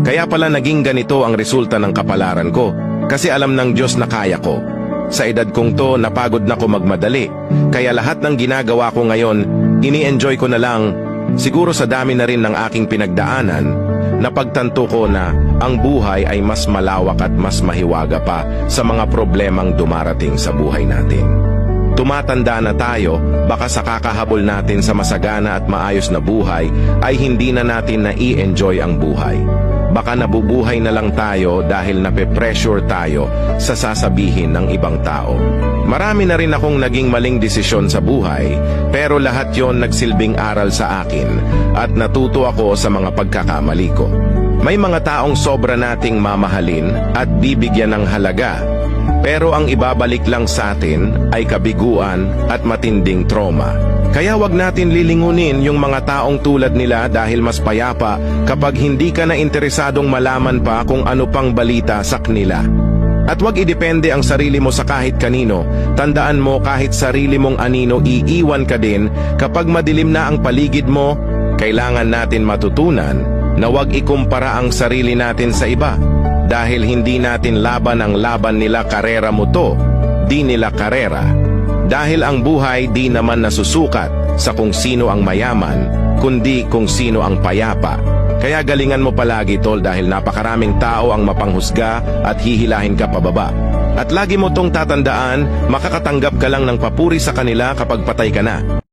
Kaya pala naging ganito ang resulta ng kapalaran ko, kasi alam ng Diyos na kaya ko. Sa edad kong to, napagod na ko magmadali, kaya lahat ng ginagawa ko ngayon, ini-enjoy ko na lang. Siguro sa dami na rin ng aking pinagdaanan, napagtanto ko na ang buhay ay mas malawak at mas mahiwaga pa sa mga problemang dumarating sa buhay natin. Tumatanda na tayo, baka sa kakahabol natin sa masagana at maayos na buhay ay hindi na natin na-i-enjoy ang buhay. Baka nabubuhay na lang tayo dahil nape-pressure tayo sa sasabihin ng ibang tao. Marami na rin akong naging maling desisyon sa buhay, pero lahat yon nagsilbing aral sa akin at natuto ako sa mga pagkakamali ko. May mga taong sobra nating mamahalin at bibigyan ng halaga, pero ang ibabalik lang sa atin ay kabiguan at matinding trauma. Kaya wag natin lilingunin yung mga taong tulad nila dahil mas payapa kapag hindi ka na interesadong malaman pa kung ano pang balita sa kanila. At wag idepende ang sarili mo sa kahit kanino. Tandaan mo, kahit sarili mong anino, iiwan ka din kapag madilim na ang paligid mo. Kailangan natin matutunan na wag ikumpara ang sarili natin sa iba. Dahil hindi natin laban ang laban nila, karera mo to, di nila karera. Dahil ang buhay di naman nasusukat sa kung sino ang mayaman, kundi kung sino ang payapa. Kaya galingan mo palagi, tol, dahil napakaraming tao ang mapanghusga at hihilahin ka pababa. At lagi mo tong tatandaan, makakatanggap ka lang ng papuri sa kanila kapag patay ka na.